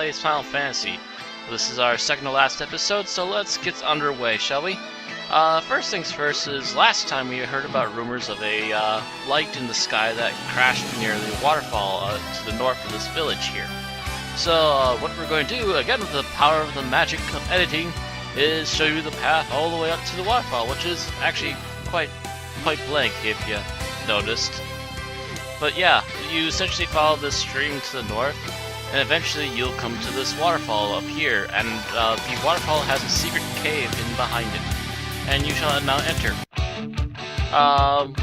plays Final Fantasy. This is our second to last episode, so let's get underway, shall we? First things first is, last time we heard about rumors of a light in the sky that crashed near the waterfall to the north of this village here. So what we're going to do, again with the power of the magic of editing, is show you the path all the way up to the waterfall, which is actually quite blank if you noticed. But yeah, you essentially follow this stream to the north, and eventually you'll come to this waterfall up here, and the waterfall has a secret cave in behind it, and you shall now enter.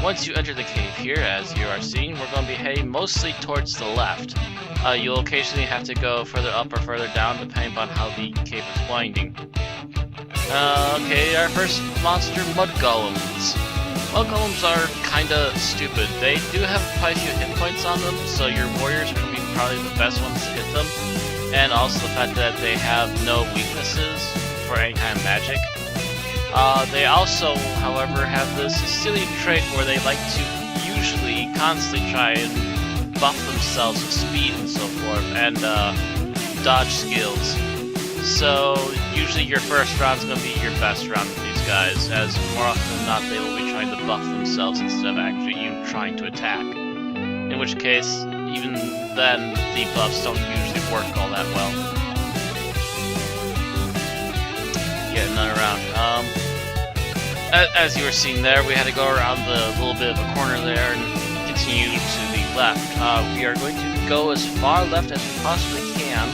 Once you enter the cave here, as you are seeing, we're going to be heading mostly towards the left. You'll occasionally have to go further up or further down, depending on how the cave is winding. Okay, our first monster, Mud Golems. Mud Golems are kinda stupid. They do have quite a few hit points on them, so your warriors are going to be probably the best ones to hit them. And also the fact that they have no weaknesses for any kind of magic. They also, however, have this silly trait where they like to usually constantly try and buff themselves with speed and so forth, and dodge skills. So usually your first round is going to be your best round with these guys, as more often than not they will be trying to buff themselves instead of actually you trying to attack. In which case, even then, the buffs don't usually work all that well. Yet another round. As you were seeing there, we had to go around the little bit of a corner there and continue to the left. We are going to go as far left as we possibly can.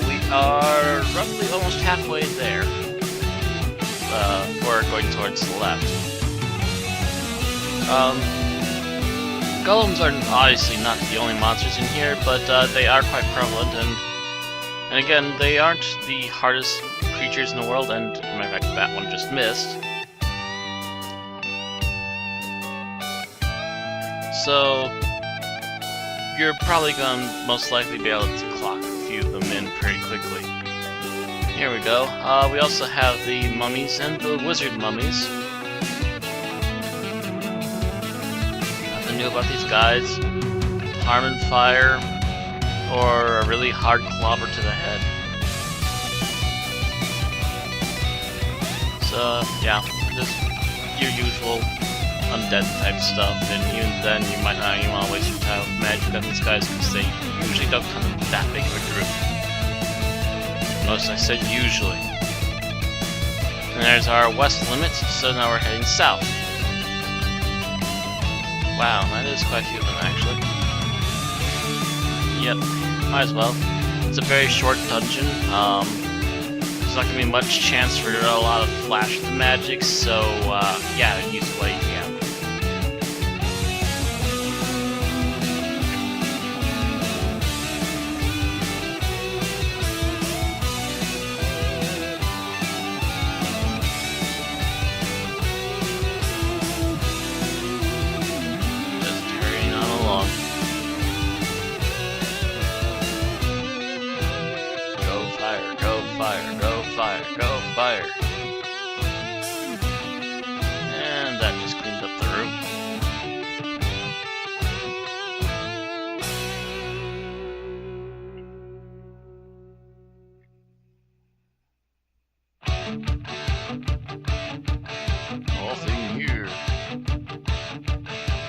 We are roughly almost halfway there. We're going towards the left. Golems are obviously not the only monsters in here, but they are quite prevalent, and again, they aren't the hardest creatures in the world, and as a matter of fact, that one just missed. So, you're probably going to most likely be able to clock a few of them in pretty quickly. Here we go. We also have the mummies and the wizard mummies. Nothing new about these guys. Harm and fire, or a really hard clobber to the head. So, yeah, just your usual undead type stuff, and even then you might not even want to waste your time with magic on these guys because they usually don't come in that big of a group. Notice I said usually. And there's our west limit, so now we're heading south. Wow, that is quite a few of them actually. Yep, might as well. It's a very short dungeon. There's not going to be much chance for a lot of flash of the magic, so yeah, use what you can. Go fire. And that just cleaned up the room. Nothing here.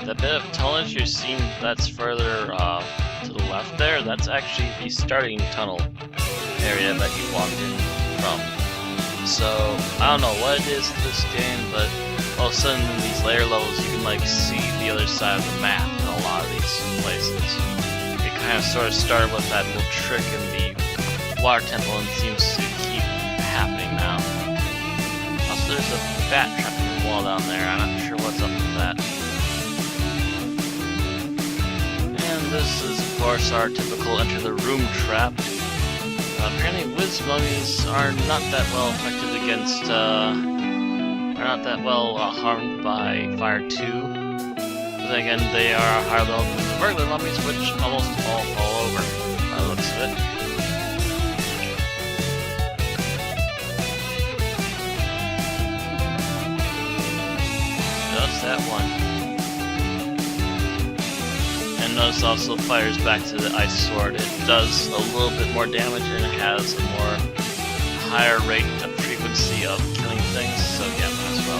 That bit of tunnel you're seeing that's further to the left there, that's actually the starting tunnel area that you walked in from. So, I don't know what it is in this game, but all of a sudden in these later levels you can like see the other side of the map in a lot of these places. It kind of sort of started with that little trick in the water temple and seems to keep happening now. Also there's a bat trapped in the wall down there, I'm not sure what's up with that. And this is of course our typical enter the room trap. Apparently Wiz mummies are not that well affected against, are not that well harmed by fire too. But then again, they are higher level than the regular mummies, which almost all fall over, by the looks of it. Just that one. And notice also fires back to the ice sword. It does a little bit more damage and it has a more higher rate of frequency of killing things, so yeah, might as well.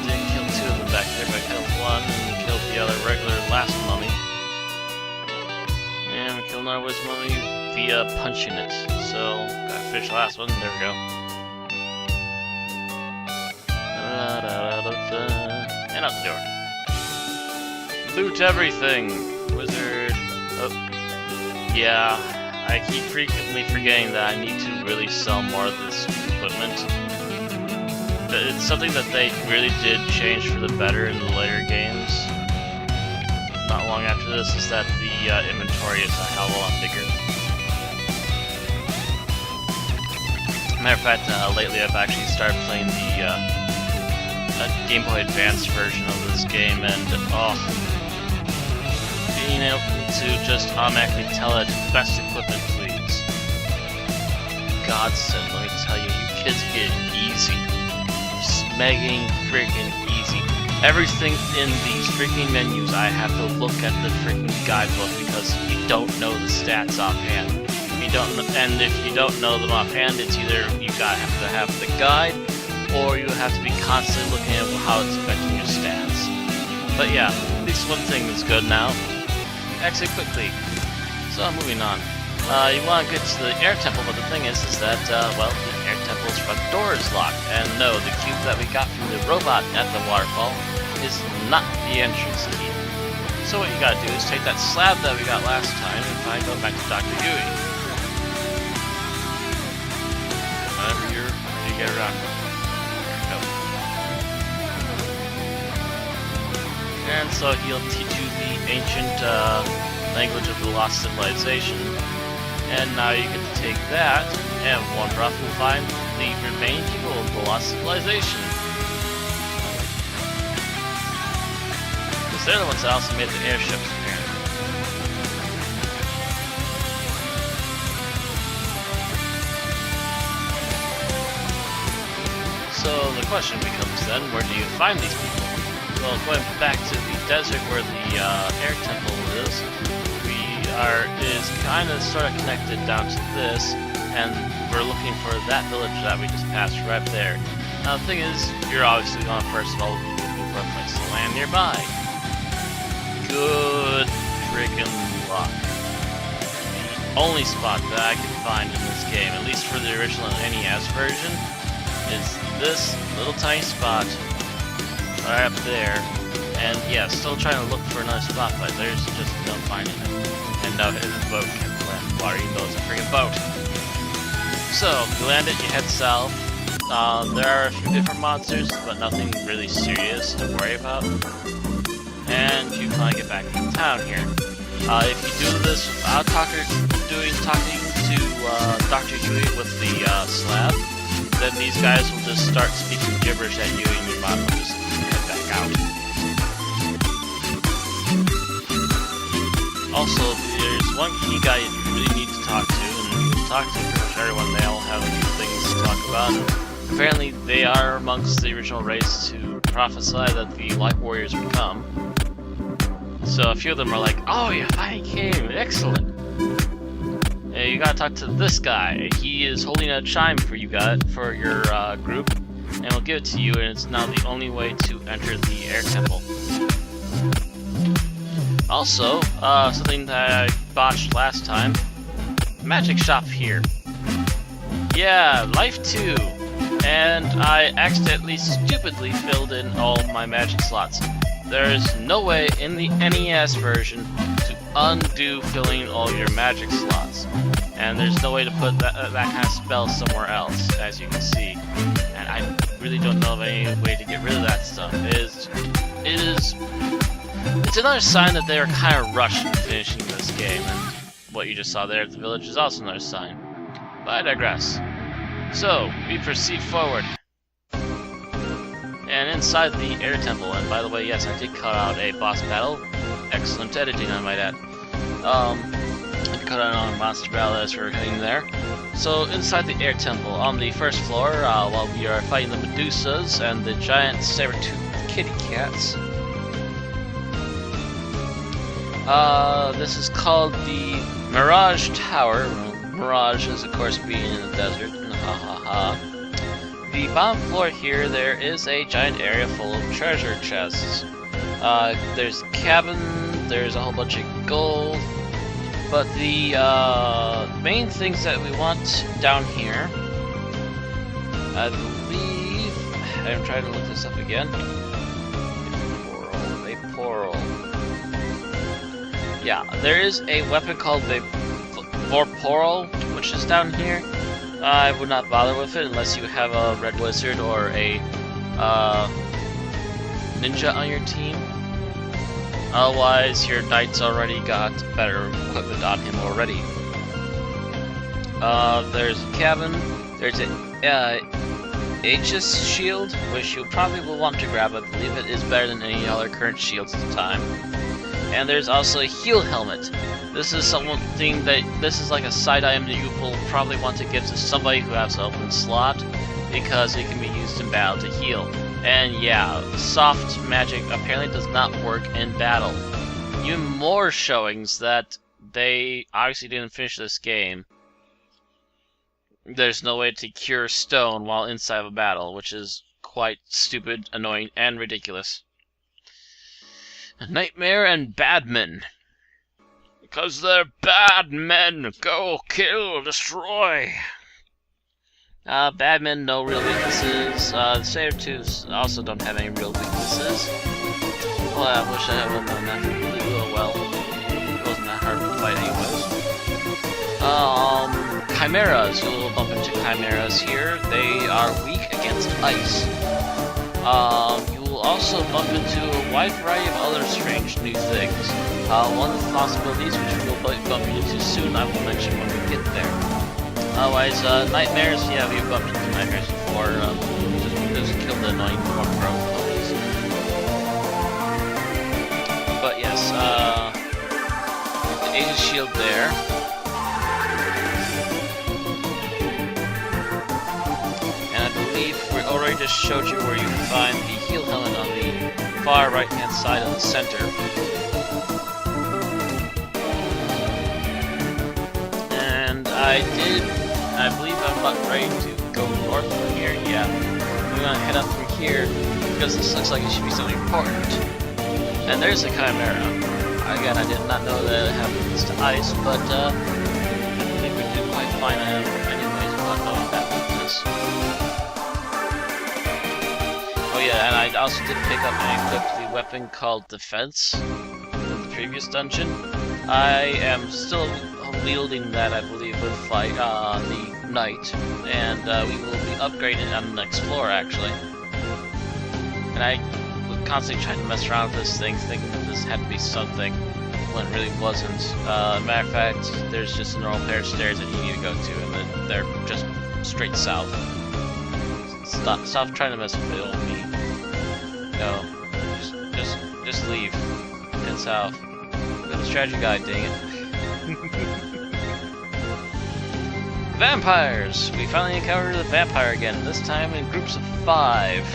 Didn't kill two of them back there, but I killed one and killed the other regular last mummy. And we killed another wizard mummy via punching it. So, gotta finish the last one, there we go. And out the door. Loot everything! Wizard. Oh. Yeah, I keep frequently forgetting that I need to really sell more of this equipment. It's something that they really did change for the better in the later games. Not long after this is that the inventory is a hell of a lot bigger. Matter of fact, lately I've actually started playing the Game Boy Advance version of this game, and being able to just automatically tell it best equipment, please. Godsend, let me tell you, you kids get it easy. Smegging freaking easy. Everything in these freaking menus, I have to look at the freaking guidebook because you don't know the stats offhand. If you don't know them offhand, it's either you have to have the guide, or you have to be constantly looking at how it's affecting your stats. But yeah, at least one thing is good now. Exit quickly. So moving on. You want to get to the air temple, but the thing is that, well, the air temple's front door is locked. And no, the cube that we got from the robot at the waterfall is not the entrance key. So what you gotta do is take that slab that we got last time and go back to Dr. Yui. Whenever you get around. And so he'll teach you the ancient language of the lost civilization. And now you get to take that and wander off and find the remaining people of the lost civilization. Because they're the ones that also made the airships, apparently. So the question becomes then, where do you find these people? Well, going back to the desert where the air temple is kind of sort of connected down to this, and we're looking for that village that we just passed right there. Now the thing is, you're obviously going to first of all looking for a place to land nearby. Good friggin' luck. The only spot that I can find in this game, at least for the original NES version, is this little tiny spot right up there, and yeah, still trying to look for another spot, but there's just no finding it. And no, the boat can't land in the water, even though it's a friggin' boat. So, you land it, you head south. There are a few different monsters, but nothing really serious to worry about. And you finally get back into town here. If you do this without talking to Dr. Yui with the slab, then these guys will just start speaking gibberish at you, and your mom will just out. Also, there's one key guy you really need to talk to, and you can talk to pretty much everyone. They all have a few things to talk about. And apparently, they are amongst the original race to prophesy that the Light Warriors would come. So a few of them are like, "Oh, you finally came! Excellent!" And you gotta talk to this guy. He is holding a chime for you guys, for your group. And we'll give it to you, and it's now the only way to enter the air temple. Also, something that I botched last time, magic shop here. Yeah, life 2. And I accidentally, stupidly filled in all my magic slots. There's no way in the NES version to undo filling all your magic slots. And there's no way to put that kind of spell somewhere else, as you can see. And I really don't know of any way to get rid of that stuff. It's another sign that they are kind of rushed in finishing this game. And what you just saw there at the village is also another sign. But I digress. So, we proceed forward. And inside the air temple, and by the way, yes, I did cut out a boss battle. Excellent editing, I might add. I cut out on a monster battle as we're heading there. So, inside the air temple, on the first floor, while we are fighting the Medusas and the giant saber-toothed kitty cats, This is called the Mirage Tower. Mirage is, of course, being in the desert. Ha ha ha. The bottom floor here, there is a giant area full of treasure chests. There's a cabin, there's a whole bunch of gold, but the main things that we want down here, I believe, I'm trying to look this up again. Vaporal. Yeah, there is a weapon called the Vaporal, which is down here. I would not bother with it unless you have a red wizard or a ninja on your team. Otherwise, your knight's already got better equipment on him already. There's a cabin. There's a Aegis shield, which you probably will want to grab. I believe it is better than any other current shields at the time. And there's also a heal helmet. This is something that this is like a side item that you will probably want to give to somebody who has an open slot, because it can be used in battle to heal. And yeah, soft magic apparently does not work in battle. Even more showings that they obviously didn't finish this game. There's no way to cure stone while inside of a battle, which is quite stupid, annoying, and ridiculous. Nightmare and Badmen. Because they're bad men. Go, kill, destroy. Badmen, no real weaknesses. The Saber-Tooths also don't have any real weaknesses. Well, I wish I would have known that really well. It wasn't that hard to fight anyways. Chimeras. You'll bump into Chimeras here. They are weak against ice. You will also bump into a wide variety of other strange new things. One of the possibilities, which we will bump into soon, I will mention when we get there. Otherwise, nightmares, yeah, we've bumped into nightmares before. Just kill the annoying Morpro ponies. But yes, the Aegis shield there. And I believe we already just showed you where you can find the heal helmet on the far right hand side of the center. I believe I'm about ready to go north from here. Yeah, I'm gonna head up from here because this looks like it should be something important. And there's a Chimera. Again, I did not know that it happens to ice, but I think we did quite fine anyways without knowing that weakness. Oh yeah, and I also did pick up and equip the weapon called Defense in the previous dungeon. I am still wielding that, I believe, with like the Knight, and we will be upgrading on the next floor, actually. And I was constantly trying to mess around with this thing, thinking that this had to be something, when it really wasn't. Matter of fact, there's just a normal pair of stairs that you need to go to, and then they're just straight south. Stop trying to mess with it, old me. No, just leave. Head south. Go to the strategy guide, dang it. Vampires! We finally encountered a vampire again, this time in groups of 5.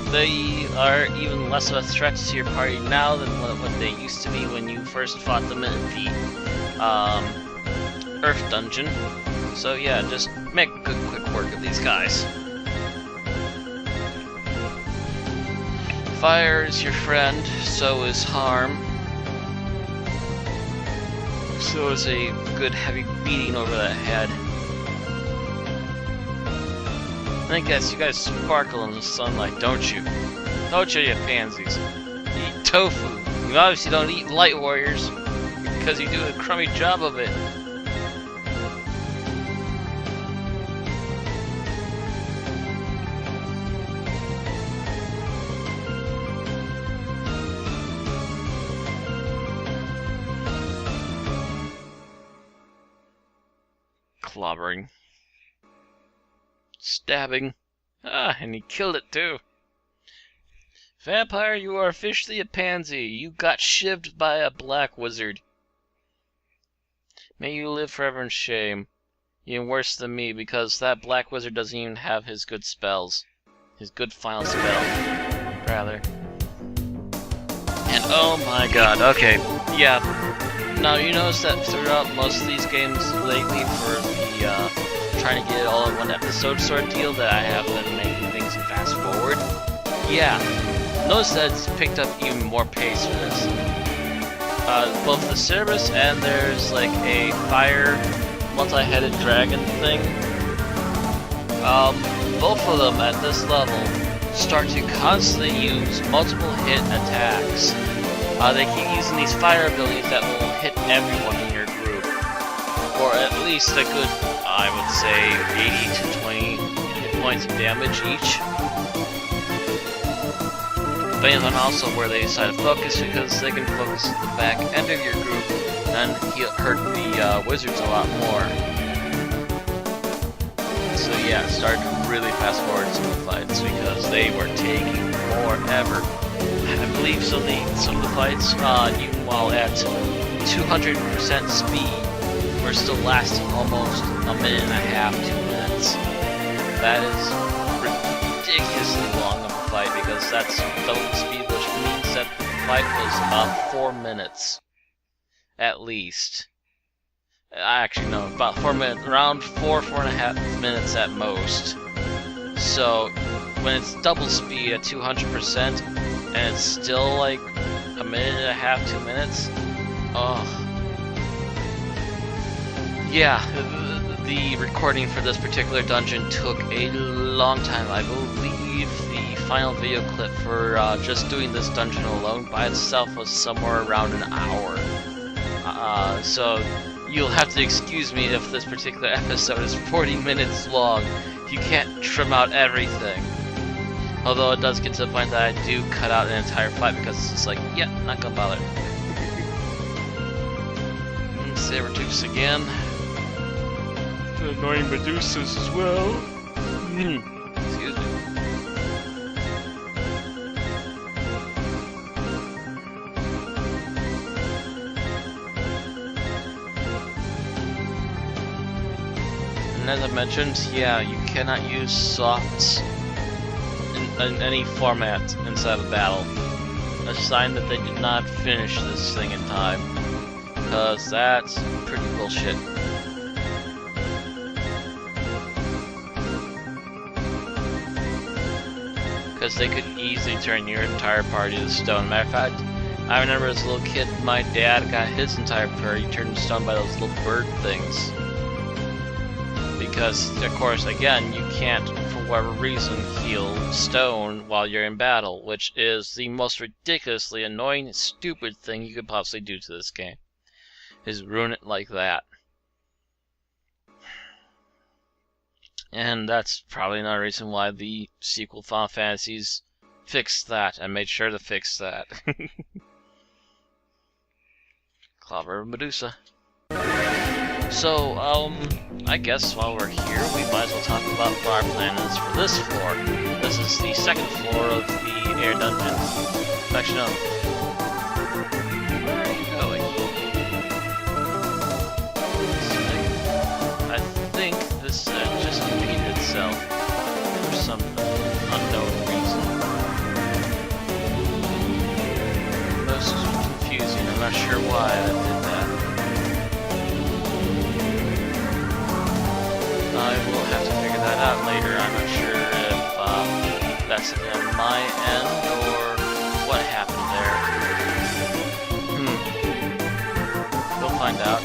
They are even less of a threat to your party now than what they used to be when you first fought them in the Earth Dungeon. So yeah, just make good quick work of these guys. Fire is your friend, so is harm. So is a good heavy beating over the head. I guess you guys sparkle in the sunlight, don't you? Don't you pansies? You eat tofu. You obviously don't eat light warriors, because you do a crummy job of it. Clobbering. Stabbing. Ah, and he killed it too. Vampire, you are officially a pansy. You got shivved by a black wizard. May you live forever in shame. Even worse than me, because that black wizard doesn't even have his good spells. His good final spell, rather. And oh my god, okay, yeah. Now you notice that throughout most of these games lately for the trying to get it all in one episode sort of deal that I have been making things fast forward. Yeah, notice that it's picked up even more pace for this. Both the Cerberus and there's like a fire multi-headed dragon thing. Both of them at this level start to constantly use multiple hit attacks. They keep using these fire abilities that will hit everyone in your group, or at least a good, I would say, 80 to 20 hit points of damage each. Depending on also where they decide to focus, because they can focus at the back end of your group and hurt the wizards a lot more. So yeah, start to really fast forward some of the fights because they were taking forever. I believe some of the fights, even while at 200% speed, were still lasting almost a minute and a half, 2 minutes. That is ridiculously long of a fight because that's double the speed, which means that the fight was about 4 minutes, at least. Actually, no, about 4 minutes, around 4.5 minutes at most. So, when it's double speed at 200%, and it's still like a minute and a half, 2 minutes, oh. Yeah, the recording for this particular dungeon took a long time. I believe the final video clip for just doing this dungeon alone by itself was somewhere around an hour. So you'll have to excuse me if this particular episode is 40 minutes long. You can't trim out everything. Although it does get to the point that I do cut out an entire fight because it's just like, yeah, not gonna bother. Saber-tooths again. The annoying Medusas as well. Excuse me. And as I mentioned, yeah, you cannot use softs in any format inside of battle. A sign that they did not finish this thing in time. Because that's pretty bullshit. Because they could easily turn your entire party to stone. Matter of fact, I remember as a little kid, my dad got his entire party turned to stone by those little bird things. Because, of course, again, you can't, for whatever reason, heal stone while you're in battle, which is the most ridiculously annoying, stupid thing you could possibly do to this game. Is ruin it like that. And that's probably another reason why the sequel Final Fantasies fixed that, and made sure to fix that. Clover Medusa. So, I guess while we're here, we might as well talk about what our plan is for this floor. This is the second floor of the air dungeon. Actually, no. Where are you going? I think this just repeated itself for some unknown reason. Most confusing, I'm not sure why I did that. I will have to figure that out later. I'm not sure if that's on my end or what happened there. We'll find out.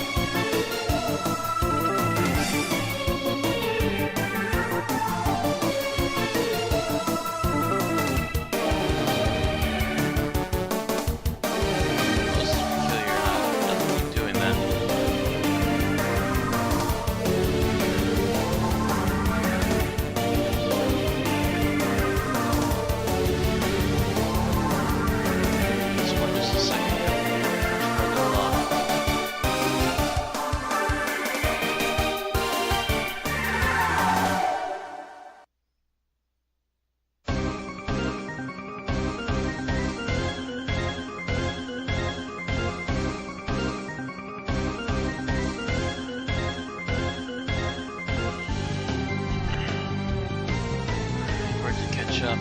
Up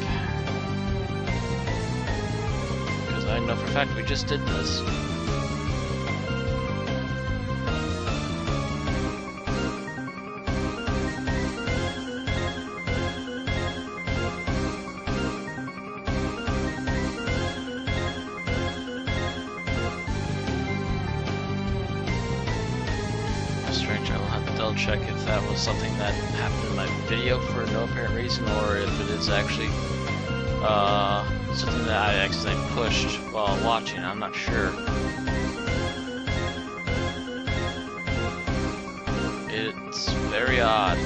because I know for a fact we just did this. Strange, I will have to double check if that was something that happened in my video for no apparent reason, or if it is actually something that I accidentally pushed while watching. I'm not sure. It's very odd.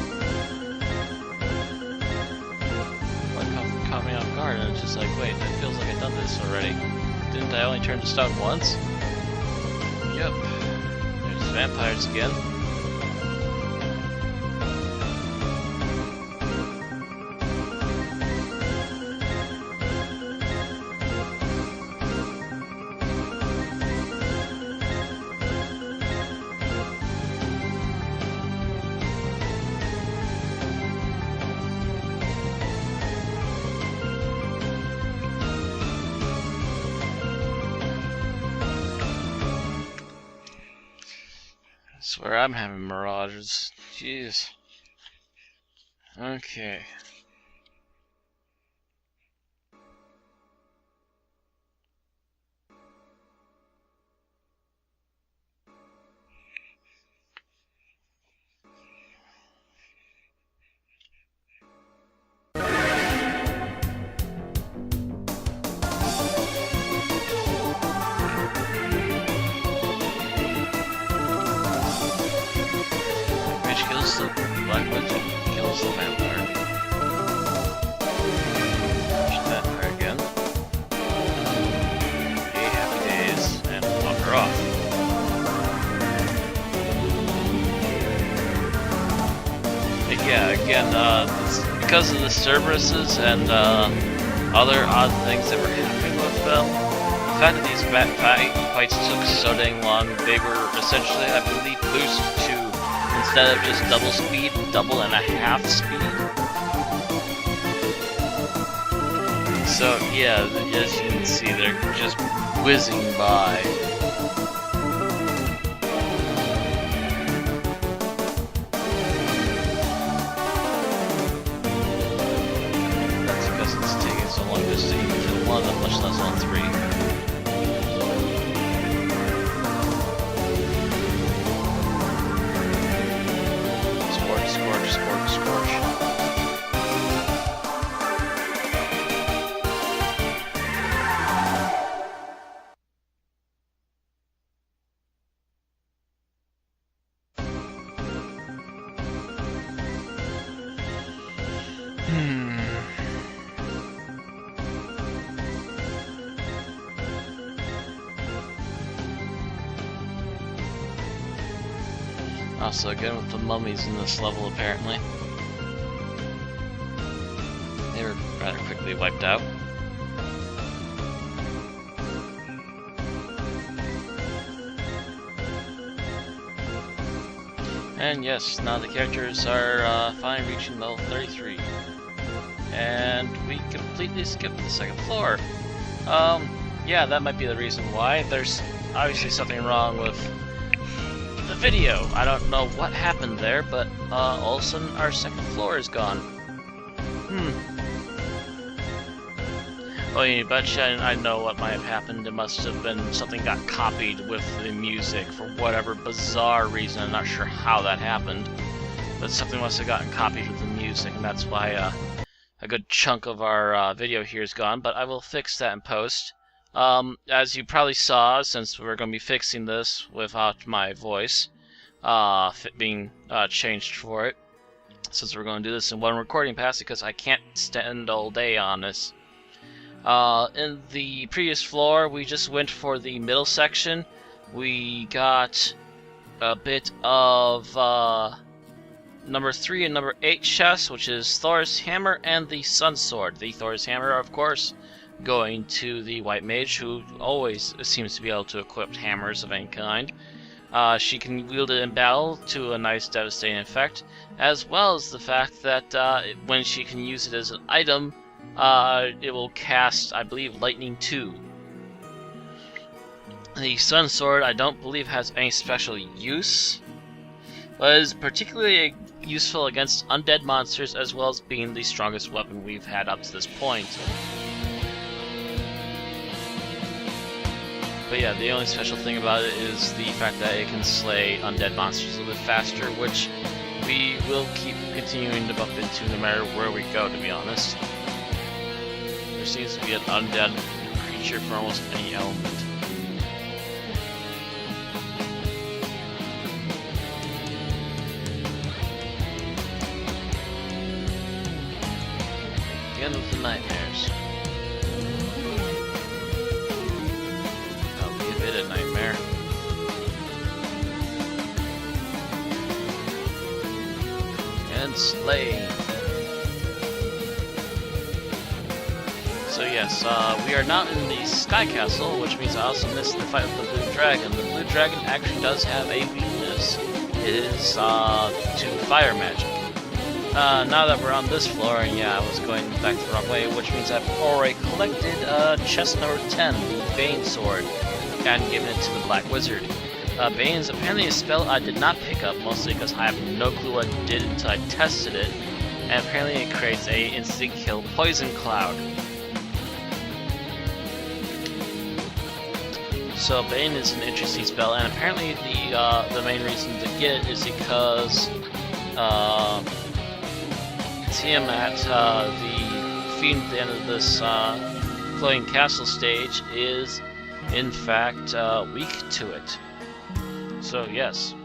Like, caught me off guard, and it's just like, wait, it feels like I've done this already. Didn't I only turn to stone once? Yep. There's vampires again. I swear I'm having mirages. Jeez. Okay. Kills the Black Witch, kills the vampire. Push that there again. Hey, happy days, and walk her off. But yeah, again, because of the Cerberuses and other odd things that were happening with them, the fact that these fights took so dang long, they were essentially, I believe, boosted to, instead of just double speed, double and a half speed. So yeah, as you can see, they're just whizzing by. That's because it's taking so long just to even kill one of them, much less on three. Scorch. Also, again with the mummies in this level, apparently. They were rather quickly wiped out. And yes, now the characters are finally reaching level 33. And we completely skipped the second floor. Yeah, that might be the reason why. There's obviously something wrong with the video. I don't know what happened there, but all of a sudden our second floor is gone. Oh, you betcha I know what might have happened. It must have been something got copied with the music for whatever bizarre reason. I'm not sure how that happened, but something must have gotten copied with the music, and that's why a good chunk of our video here is gone, but I will fix that in post. As you probably saw, since we're going to be fixing this without my voice being changed for it, since we're going to do this in one recording pass because I can't stand all day on this. In the previous floor, we just went for the middle section. We got a bit of number 3 and number 8 chests, which is Thor's Hammer and the Sun Sword. The Thor's Hammer, of course, going to the White Mage, who always seems to be able to equip hammers of any kind. She can wield it in battle to a nice devastating effect, as well as the fact that when she can use it as an item, it will cast, I believe, Lightning 2. The Sun Sword I don't believe has any special use, but is particularly useful against undead monsters as well as being the strongest weapon we've had up to this point. But yeah, the only special thing about it is the fact that it can slay undead monsters a little bit faster, which we will keep continuing to bump into no matter where we go, to be honest. There seems to be an undead creature for almost any element. The end of the nightmares. That'll be a bit of nightmare. And slain. So yes, we are now in the Sky Castle, which means I also missed the fight with the Blue Dragon. The Blue Dragon actually does have a weakness. It is to fire magic. Now that we're on this floor, and yeah, I was going back the wrong way, which means I've already collected chest number 10, the Bane Sword, and given it to the Black Wizard. Bane's apparently a spell I did not pick up, mostly because I have no clue what it did until I tested it, and apparently it creates a instant kill poison cloud. So Bane is an interesting spell, and apparently the main reason to get it is because him at the Fiend at the end of this floating castle stage is in fact weak to it. So yes.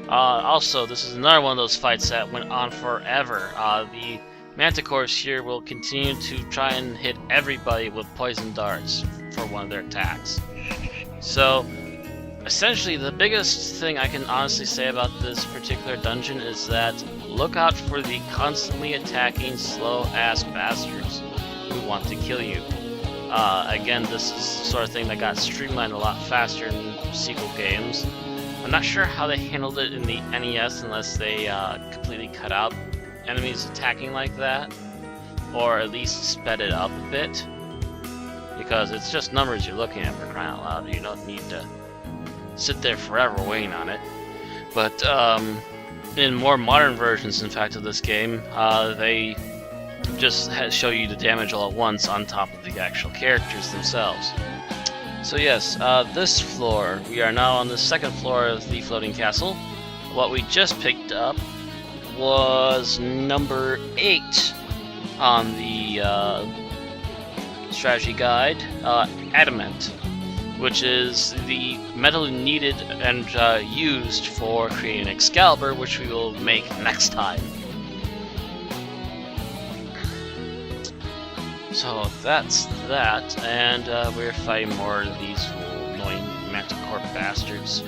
Also, this is another one of those fights that went on forever. The Manticores here will continue to try and hit everybody with poison darts for one of their attacks. So essentially, the biggest thing I can honestly say about this particular dungeon is that look out for the constantly attacking slow-ass bastards who want to kill you. Again, this is the sort of thing that got streamlined a lot faster in sequel games. I'm not sure how they handled it in the NES unless they completely cut out enemies attacking like that, or at least sped it up a bit, because it's just numbers you're looking at, for crying out loud. You don't need to sit there forever waiting on it. But in more modern versions, in fact, of this game, they just show you the damage all at once on top of the actual characters themselves. So yes, this floor, we are now on the second floor of the floating castle. What we just picked up was number 8 on the strategy guide, Adamant, which is the metal needed and used for creating Excalibur, which we will make next time. So that's that, and we're fighting more of these annoying Manticore bastards.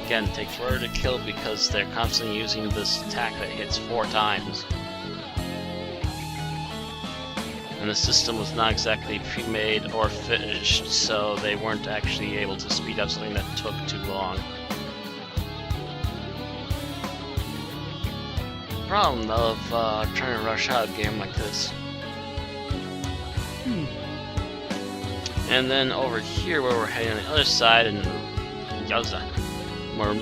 Again, takes forever to kill because they're constantly using this attack that hits 4 times. And the system was not exactly pre-made or finished, so they weren't actually able to speed up something that took too long. Problem of trying to rush out a game like this. And then over here where we're heading on the other side, and yowza, more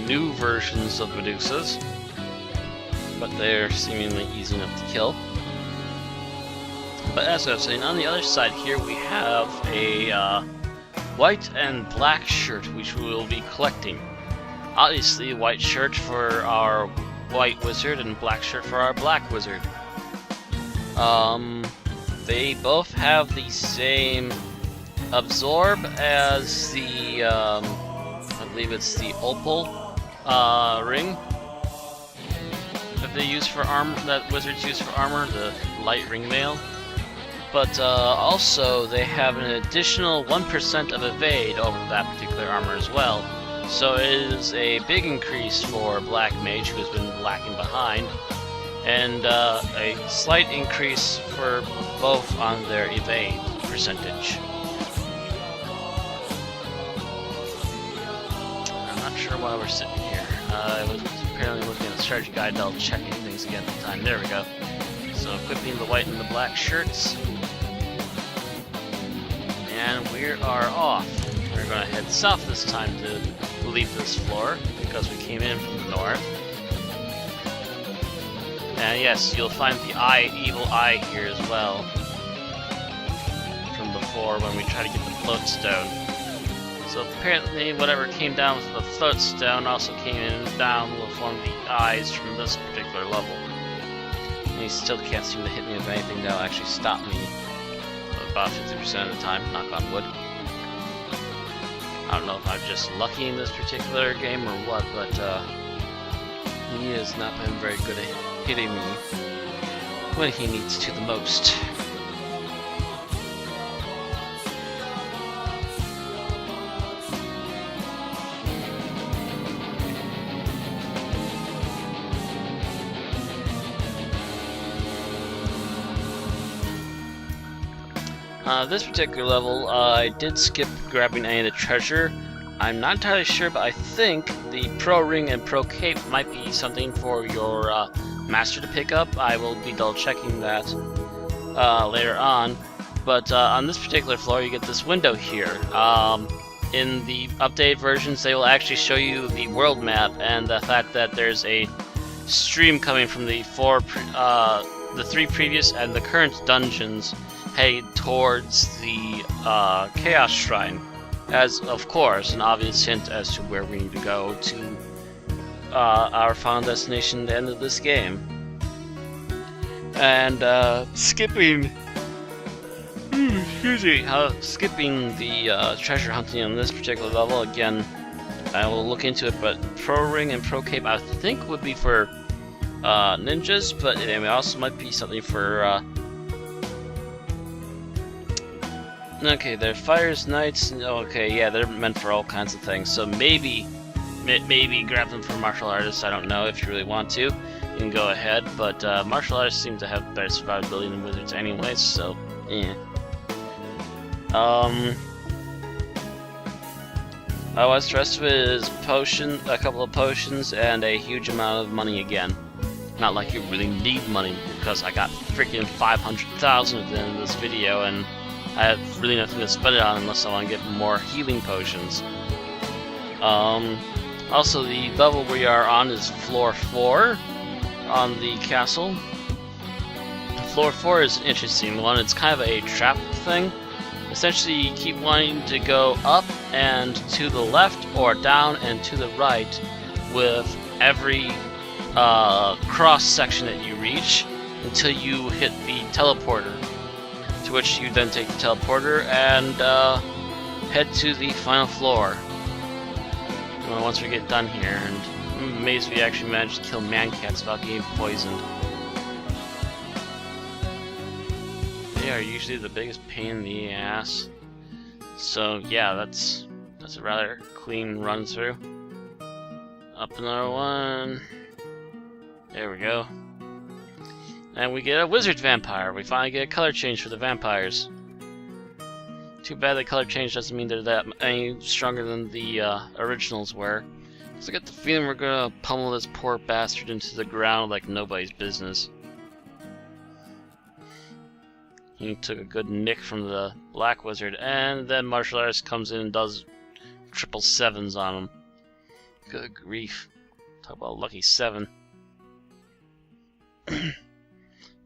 new versions of Medusas, but they're seemingly easy enough to kill. But as I was saying, on the other side here we have a white and black shirt which we will be collecting. Obviously, white shirt for our white wizard and black shirt for our black wizard. They both have the same absorb as the, I believe it's the opal ring that they use for armor, that wizards use for armor, the light ring mail. But also they have an additional 1% of evade over that particular armor as well. So it is a big increase for Black Mage, who has been lacking behind, and a slight increase for both on their evade percentage. I'm not sure why we're sitting here. I was apparently looking at the strategy guide, I'll checking things again at the time. There we go. So equipping the white and the black shirts. And we here are off. We're going to head south this time to leave this floor, because we came in from the north. And yes, you'll find the evil eye here as well, from before when we tried to get the float stone. So apparently whatever came down with the float stone also came in and down will form the eyes from this particular level. And he still can't seem to hit me with anything that'll actually stop me about 50% of the time, knock on wood. I don't know if I'm just lucky in this particular game or what, but he has not been very good at hitting me when he needs to the most. This particular level, I did skip grabbing any of the treasure. I'm not entirely sure, but I think the Pro Ring and Pro Cape might be something for your master to pick up. I will be double checking that later on. But on this particular floor, you get this window here. In the updated versions, they will actually show you the world map and the fact that there's a stream coming from the three previous and the current dungeons heading towards the Chaos Shrine, as of course an obvious hint as to where we need to go to our final destination at the end of this game. And skipping skipping the treasure hunting on this particular level, again, I will look into it, but Pro Ring and Pro Cape I think would be for ninjas, but it also might be something for okay, they're fires, knights. Okay, yeah, they're meant for all kinds of things. So maybe grab them for martial artists. I don't know. If you really want to, you can go ahead. But martial artists seem to have better survivability than wizards, anyways. So, yeah. Otherwise, the rest of it is a couple of potions, and a huge amount of money again. Not like you really need money, because I got freaking 500,000 at the end of this video, and I have really nothing to spend it on unless I want to get more healing potions. Also, the level we are on is floor 4 on the castle. Floor 4 is an interesting one. It's kind of a trap thing. Essentially, you keep wanting to go up and to the left, or down and to the right, with every cross section that you reach until you hit the teleporter. To which you then take the teleporter and head to the final floor. Well, once we get done here, and I'm amazed we actually managed to kill man-cats without getting poisoned. They are usually the biggest pain in the ass. So yeah, that's a rather clean run through. Up another one. There we go. And we get a wizard vampire. We finally get a color change for the vampires. Too bad the color change doesn't mean they're that any stronger than the originals were. So I get the feeling we're gonna pummel this poor bastard into the ground like nobody's business. He took a good nick from the black wizard, and then martial artist comes in and does 777s on him. Good grief. Talk about lucky 7.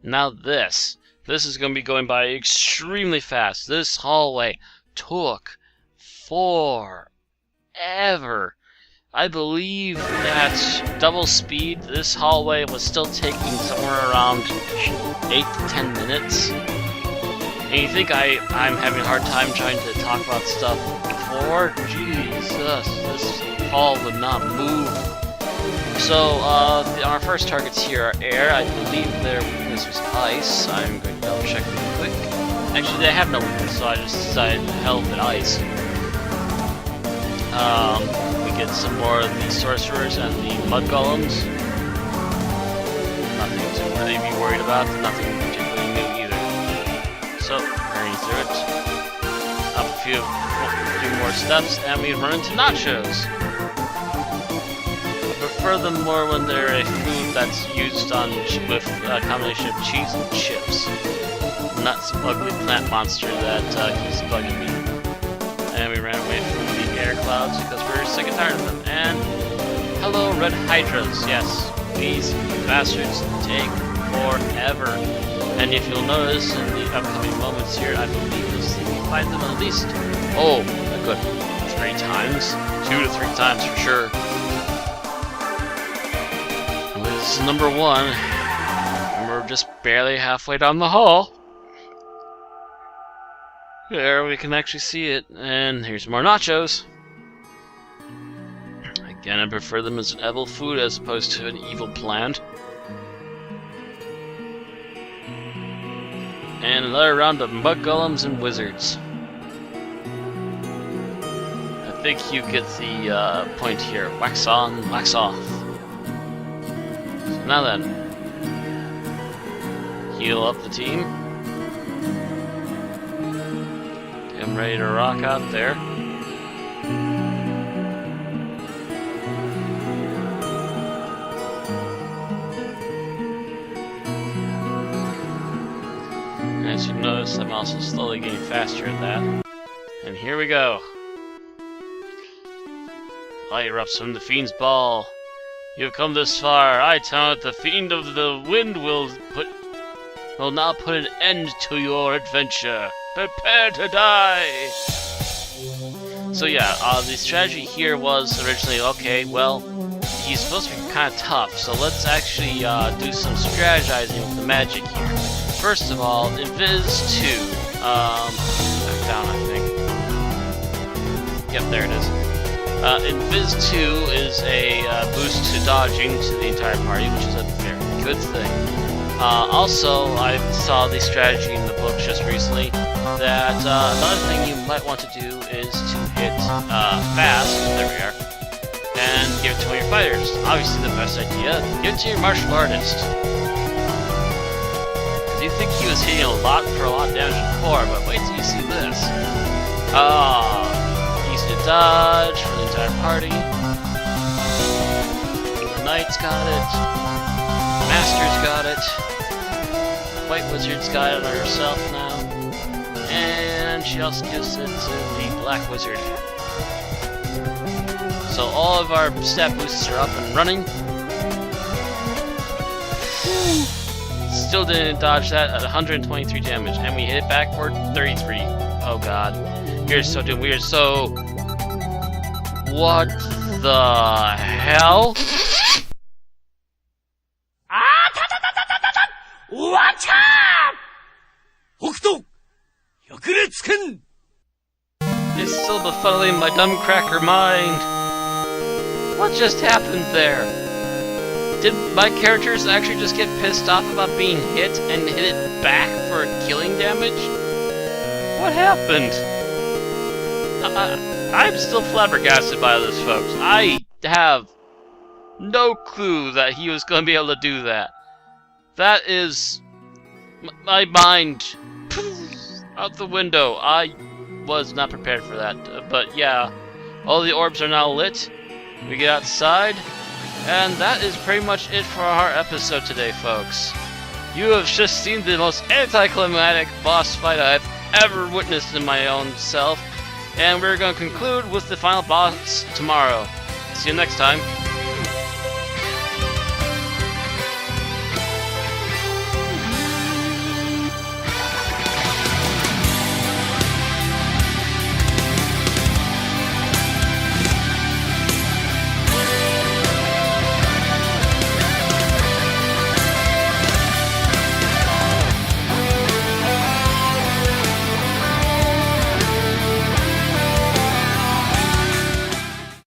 Now this is going to be going by extremely fast. This hallway took forever. I believe at double speed, this hallway was still taking somewhere around 8 to 10 minutes. And you think I'm having a hard time trying to talk about stuff before? Jesus, this hall would not move. So, our first targets here are air. I believe their weakness was ice. I'm going to double check real quick. Actually, they have no weakness, so I just decided to hell with ice. We get some more of the sorcerers and the mud golems. Nothing to really be worried about. Nothing particularly new either. So, hurrying through it. Up a few more steps, and we run into nachos. Furthermore, when they're a food that's used with a combination of cheese and chips. Not some ugly plant monster that keeps bugging me. and we ran away from the air clouds because we were sick and tired of them. And hello, red hydras. Yes, these bastards take forever. And if you'll notice in the upcoming moments here, I believe you'll see me fight them at least, oh, a good 3 times. 2 to 3 times for sure. And this is number 1, and we're just barely halfway down the hall. There, we can actually see it, and here's more nachos. Again, I prefer them as an edible food as opposed to an evil plant. And another round of mud golems and wizards. I think you get the point here. Wax on, wax off. So now then, heal up the team. Get them ready to rock out there. As you notice, I'm also slowly getting faster at that. And here we go. Light erupts from the Fiend's ball. You have come this far. I tell it, the Fiend of the Wind will now put an end to your adventure. Prepare to die! So yeah, the strategy here was originally, okay, well, he's supposed to be kind of tough, so let's actually do some strategizing with the magic here. First of all, in Viz 2, back down I think. Yep, there it is. In Viz 2 is a boost to dodging to the entire party, which is a very good thing. Also, I saw the strategy in the book just recently that another thing you might want to do is to hit fast, there we are, and give it to one of your fighters. Obviously the best idea, give it to your martial artist. You think he was hitting a lot of damage before, but wait till you see this. Easy to dodge for the entire party. The Knight's got it. Master's got it. White Wizard's got it on herself now. And she also gives it to the Black Wizard. So all of our stat boosts are up and running. Still didn't dodge that at 123 damage, and we hit it back for 33. Oh god. We're so doomed. We are so... What the hell? Watch out! It's still befuddling my dumb cracker mind. What just happened there? Did my characters actually just get pissed off about being hit and hit it back for killing damage? What happened? I'm still flabbergasted by this, folks. I have no clue that he was going to be able to do that. That is... my mind... out the window. I was not prepared for that. But yeah, all the orbs are now lit. We get outside. And that is pretty much it for our episode today, folks. You have just seen the most anticlimactic boss fight I've ever witnessed in my own self. And we're going to conclude with the final boss tomorrow. See you next time.